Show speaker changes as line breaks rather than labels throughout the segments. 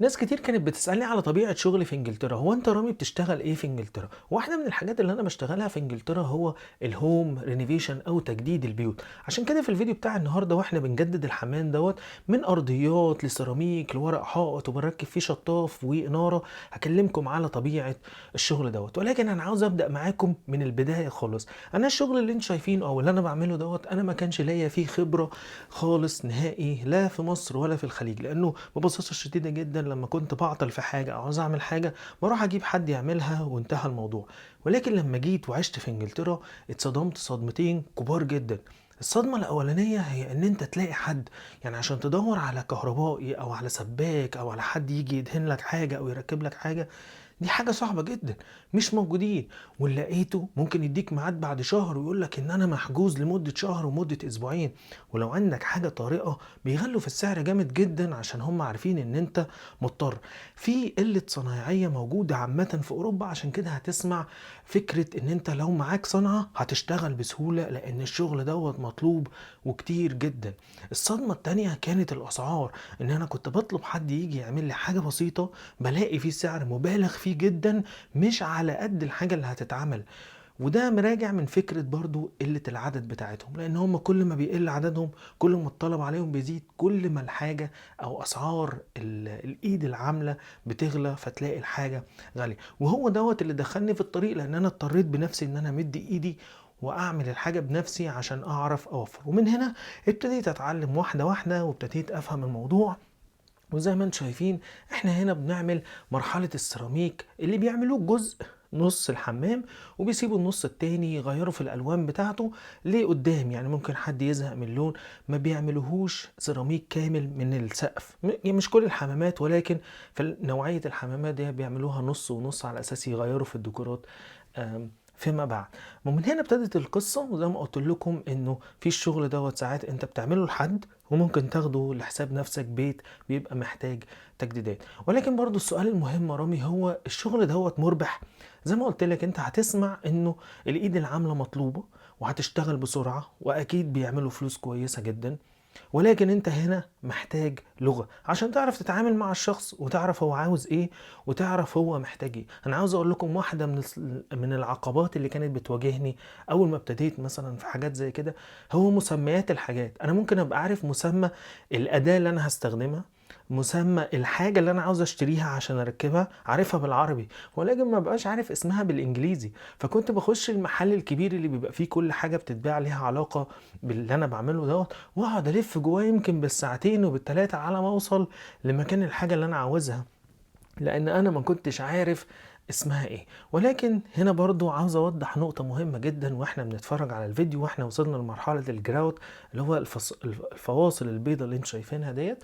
ناس كتير كانت بتسألني على طبيعة شغلي في انجلترا. هو انت رامي بتشتغل ايه في انجلترا؟ واحدة من الحاجات اللي انا بشتغلها في انجلترا هو الهوم رينيفيشن او تجديد البيوت. عشان كده في الفيديو بتاع النهارده واحنا بنجدد الحمام من ارضيات لسيراميك لورق حائط وبنركب فيه شطاف واناره، هكلمكم على طبيعة الشغل ولكن انا عاوز ابدا معاكم من البداية خالص. انا الشغل اللي انتوا شايفينه او اللي انا بعمله انا ما كانش ليا فيه خبرة خالص نهائي، لا في مصر ولا في الخليج، لانه ببساطه شديده جدا لما كنت بعطل في حاجه او عاوز اعمل حاجه بروح اجيب حد يعملها وانتهى الموضوع. ولكن لما جيت وعشت في انجلترا اتصدمت صدمتين كبار جدا. الصدمة الأولانية هي إن أنت تلاقي حد، يعني عشان تدور على كهربائي أو على سباك أو على حد يجي يدهن لك حاجة أو يركب لك حاجة، دي حاجة صعبة جدا، مش موجودين. واللي لقيته ممكن يديك ميعاد بعد شهر ويقول لك ان انا محجوز لمدة شهر ومدة اسبوعين. ولو عندك حاجة طارئة بيغلوا في السعر جامد جدا عشان هم عارفين ان انت مضطر. في قلة صنايعية موجودة عامة في اوروبا، عشان كده هتسمع فكرة ان انت لو معاك صنعة هتشتغل بسهولة لان الشغل مطلوب وكتير جدا. الصدمة التانية كانت الاسعار، ان انا كنت بطلب حد يجي يعمل لي حاجة بسيطة بلاقي فيه سعر مبالغ فيه جدا، مش على قد الحاجة اللي هتتعمل. وده مراجع من فكرة برضو قلة العدد بتاعتهم، لان هم كل ما بيقل عددهم كل ما الطلب عليهم بيزيد، كل ما الحاجة او اسعار الايد العاملة بتغلى، فتلاقي الحاجة غالية. وهو اللي دخلني في الطريق، لان انا اضطريت بنفسي ان انا مدي ايدي واعمل الحاجة بنفسي عشان اعرف اوفر. ومن هنا ابتديت اتعلم واحدة واحدة وابتديت افهم الموضوع. وزي ما انتم شايفين احنا هنا بنعمل مرحلة السيراميك اللي بيعملوه جزء نص الحمام، وبيسيبوا النص التاني يغيروا في الالوان بتاعته لقدام. يعني ممكن حد يزهق من اللون، ما بيعملوهوش سيراميك كامل من السقف، يعني مش كل الحمامات، ولكن في نوعية الحمامات دي بيعملوها نص ونص على اساس يغيروا في الديكورات فيما بعد. ومن هنا ابتدت القصة. وزي ما قلت لكم انه في الشغل ساعات انت بتعمله لحد وممكن تاخده لحساب نفسك، بيت بيبقى محتاج تجديدات. ولكن برضو السؤال المهم يا رامي، هو الشغل مربح؟ زي ما قلت لك انت هتسمع انه الايد العاملة مطلوبة وهتشتغل بسرعة واكيد بيعملوا فلوس كويسة جدا. ولكن انت هنا محتاج لغة عشان تعرف تتعامل مع الشخص وتعرف هو عاوز ايه وتعرف هو محتاج ايه. انا عاوز اقول لكم واحدة من العقبات اللي كانت بتواجهني اول ما ابتديت مثلا في حاجات زي كده، هو مسميات الحاجات. انا ممكن ابقى عارف مسمى الاداة اللي انا هستخدمها، مسمى الحاجة اللي انا عاوز اشتريها عشان اركبها عارفها بالعربي، ولكن ما بقاش عارف اسمها بالانجليزي. فكنت بخش المحل الكبير اللي بيبقى فيه كل حاجة بتتباع ليها علاقة باللي انا بعمله واقعد الف جواه يمكن بالساعتين وبالتلاتة على ما اوصل لمكان الحاجة اللي انا عاوزها، لان انا ما كنتش عارف اسمها ايه. ولكن هنا برضو عاوز اوضح نقطة مهمة جدا واحنا بنتفرج على الفيديو، واحنا وصلنا لمرحلة الجراوت اللي هو الفواصل البيضة اللي انتوا شايفينها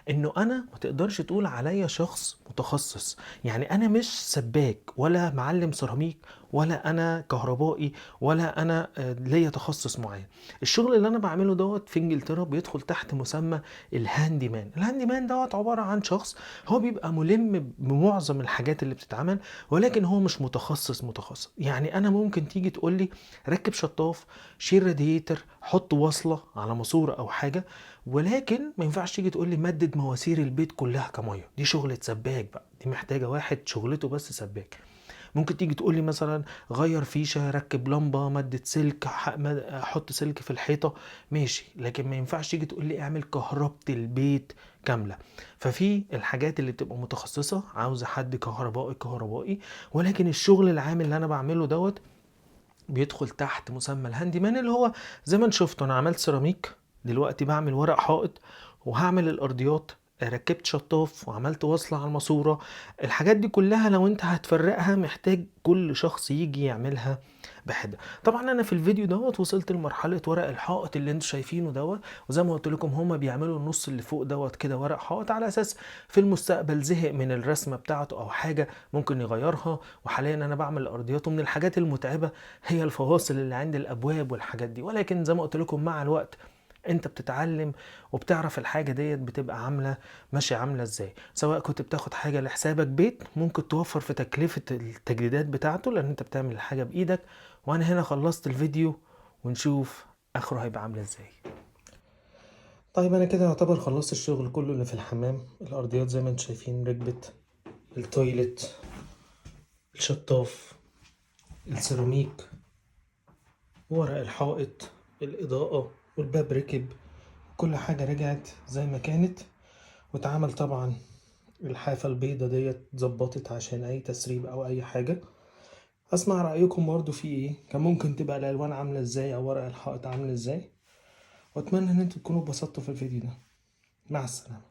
انه انا ما تقدرش تقول عليا شخص متخصص. يعني انا مش سباك ولا معلم سيراميك ولا انا كهربائي ولا انا ليا تخصص معين. الشغل اللي انا بعمله في انجلترا بيدخل تحت مسمى الهاندي مان. الهاندي مان عبارة عن شخص هو بيبقى ملم بمعظم الحاجات اللي بتتعمل، ولكن هو مش متخصص. يعني انا ممكن تيجي تقول لي ركب شطاف، شيل راديتر، حط وصلة على ماسورة او حاجة، ولكن ما ينفعش تيجي تقول لي مدد مواسير البيت كلها كميه. دي شغلة سباك بقى، دي محتاجه واحد شغلته بس سباك. ممكن تيجي تقول لي مثلا غير فيشه، ركب لمبه، مدد سلك، حط سلك في الحيطه، ماشي. لكن ما ينفعش تيجي تقول لي اعمل كهربة البيت كامله. ففي الحاجات اللي بتبقى متخصصه عاوزه حد كهربائي. ولكن الشغل العام اللي انا بعمله بيدخل تحت مسمى الهاندي مان، اللي هو زي ما انت شفتوا انا عملت سيراميك، دلوقتي بعمل ورق حائط وهعمل الارضيات، ركبت شطاف وعملت وصلة على الماسورة. الحاجات دي كلها لو انت هتفرقها محتاج كل شخص يجي يعملها بحدة. طبعا انا في الفيديو وصلت لمرحلة ورق الحائط اللي انتوا شايفينه وزي ما قلت لكم هما بيعملوا النص اللي فوق كده ورق حائط على اساس في المستقبل زهق من الرسمة بتاعته او حاجة ممكن يغيرها. وحاليا انا بعمل الارضيات، ومن الحاجات المتعبة هي الفواصل اللي عند الابواب والحاجات دي. ولكن زي ما قلت لكم مع الوقت انت بتتعلم وبتعرف الحاجة بتبقى عاملة ازاي. سواء كنت بتاخد حاجة لحسابك بيت ممكن توفر في تكلفة التجديدات بتاعته لان انت بتعمل الحاجة بايدك. وانا هنا خلصت الفيديو ونشوف اخره هيبقى عامل ازاي. طيب انا كده يعتبر خلصت الشغل كله اللي في الحمام. الارضيات زي ما انتم شايفين ركبت، التويلت، الشطاف، السيراميك، ورق الحائط، الاضاءة، والباب ركب. كل حاجة رجعت زي ما كانت، واتعمل طبعا الحافة البيضة ديت اتظبطت عشان اي تسريب او اي حاجة. اسمع رأيكم برضو في ايه، كان ممكن تبقى الالوان عاملة ازاي او ورق الحائط عامل ازاي. واتمنى ان انتوا تكونوا اتبسطتوا في الفيديو ده. مع السلامة.